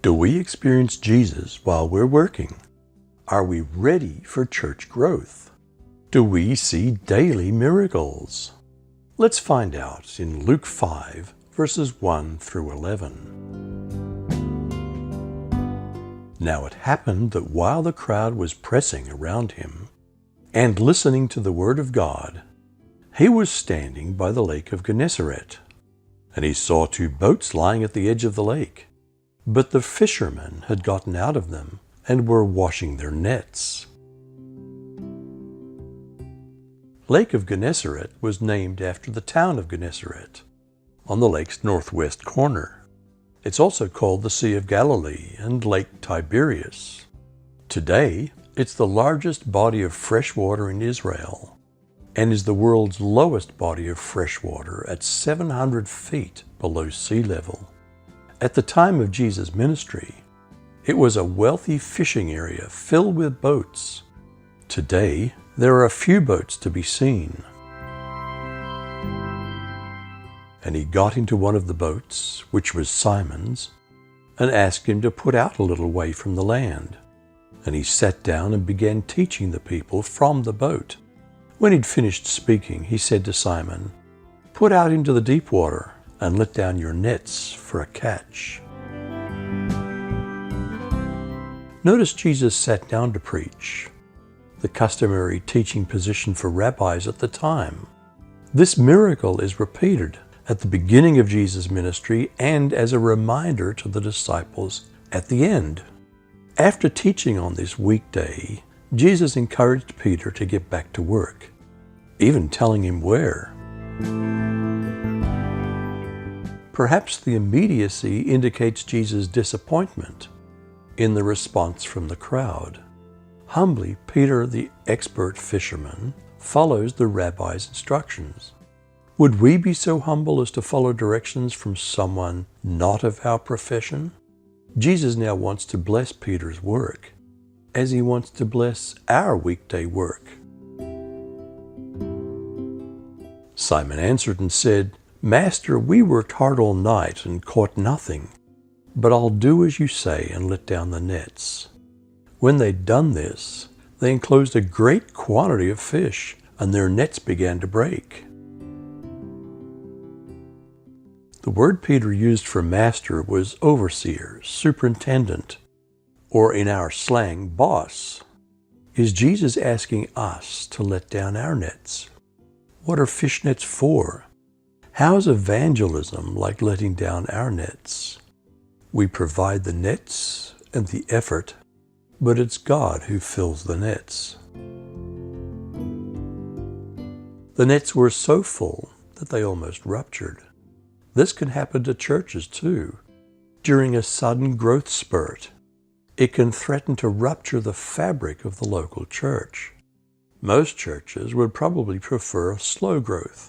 Do we experience Jesus while we're working? Are we ready for church growth? Do we see daily miracles? Let's find out in Luke 5, verses 1 through 11. Now it happened that while the crowd was pressing around him and listening to the word of God, he was standing by the lake of Gennesaret, and he saw two boats lying at the edge of the lake. But the fishermen had gotten out of them and were washing their nets. Lake of Gennesaret was named after the town of Gennesaret, on the lake's northwest corner. It's also called the Sea of Galilee and Lake Tiberias. Today, it's the largest body of fresh water in Israel and is the world's lowest body of fresh water at 700 feet below sea level. At the time of Jesus' ministry, it was a wealthy fishing area filled with boats. Today, there are a few boats to be seen. And he got into one of the boats, which was Simon's, and asked him to put out a little way from the land. And he sat down and began teaching the people from the boat. When he'd finished speaking, he said to Simon, "Put out into the deep water and let down your nets for a catch." Notice Jesus sat down to preach, the customary teaching position for rabbis at the time. This miracle is repeated at the beginning of Jesus' ministry and as a reminder to the disciples at the end. After teaching on this weekday, Jesus encouraged Peter to get back to work, even telling him where. Perhaps the immediacy indicates Jesus' disappointment in the response from the crowd. Humbly, Peter, the expert fisherman, follows the rabbi's instructions. Would we be so humble as to follow directions from someone not of our profession? Jesus now wants to bless Peter's work, as he wants to bless our weekday work. Simon answered and said, "Master, we worked hard all night and caught nothing, but I'll do as you say and let down the nets." When they'd done this, they enclosed a great quantity of fish, and their nets began to break. The word Peter used for master was overseer, superintendent, or in our slang, boss. Is Jesus asking us to let down our nets? What are fish nets for? How is evangelism like letting down our nets? We provide the nets and the effort, but it's God who fills the nets. The nets were so full that they almost ruptured. This can happen to churches too. During a sudden growth spurt, it can threaten to rupture the fabric of the local church. Most churches would probably prefer a slow growth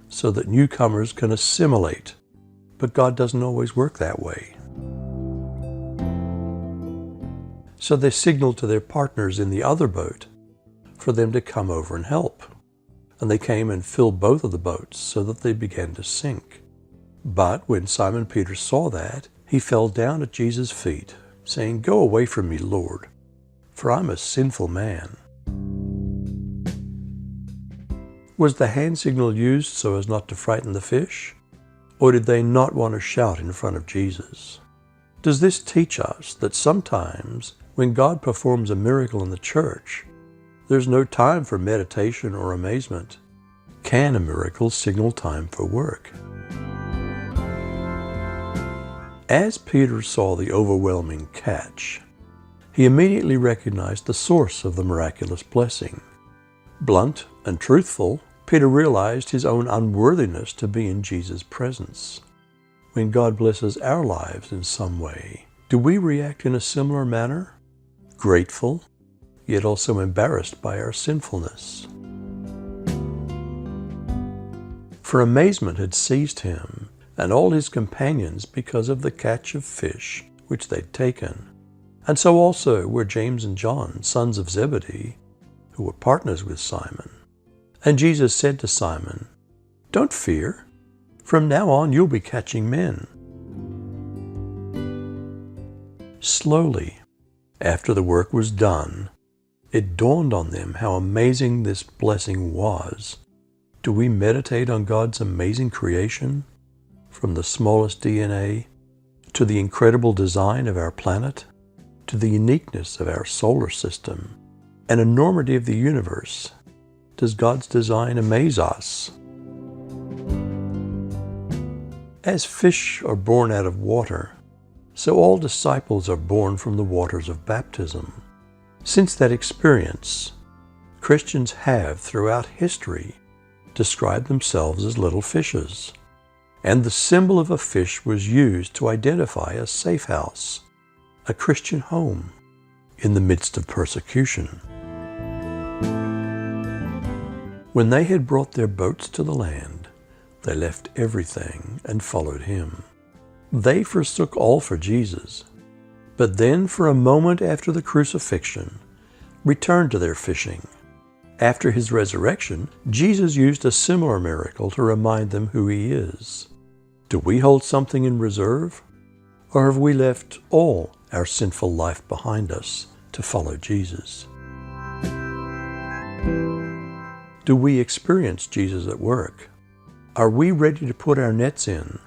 so that newcomers can assimilate, but God doesn't always work that way. So they signaled to their partners in the other boat for them to come over and help. And they came and filled both of the boats so that they began to sink. But when Simon Peter saw that, he fell down at Jesus' feet, saying, "Go away from me, Lord, for I'm a sinful man." Was the hand signal used so as not to frighten the fish? Or did they not want to shout in front of Jesus? Does this teach us that sometimes when God performs a miracle in the church, there's no time for meditation or amazement? Can a miracle signal time for work? As Peter saw the overwhelming catch, he immediately recognized the source of the miraculous blessing. Blunt and truthful, Peter realized his own unworthiness to be in Jesus' presence. When God blesses our lives in some way, do we react in a similar manner? Grateful, yet also embarrassed by our sinfulness. For amazement had seized him and all his companions because of the catch of fish which they'd taken. And so also were James and John, sons of Zebedee, who were partners with Simon. And Jesus said to Simon, "Don't fear. From now on you'll be catching men." Slowly, after the work was done, it dawned on them how amazing this blessing was. Do we meditate on God's amazing creation, from the smallest DNA to the incredible design of our planet, to the uniqueness of our solar system, and enormity of the universe? Does God's design amaze us? As fish are born out of water, so all disciples are born from the waters of baptism. Since that experience, Christians have, throughout history, described themselves as little fishes, and the symbol of a fish was used to identify a safe house, a Christian home, in the midst of persecution. When they had brought their boats to the land, they left everything and followed him. They forsook all for Jesus, but then for a moment after the crucifixion, returned to their fishing. After his resurrection, Jesus used a similar miracle to remind them who he is. Do we hold something in reserve, or have we left all our sinful life behind us to follow Jesus? Do we experience Jesus at work? Are we ready to put our nets in?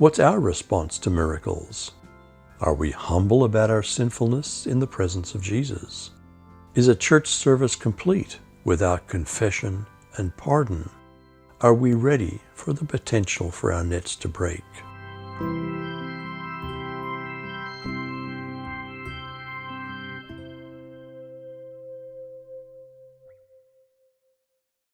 What's our response to miracles? Are we humble about our sinfulness in the presence of Jesus? Is a church service complete without confession and pardon? Are we ready for the potential for our nets to break?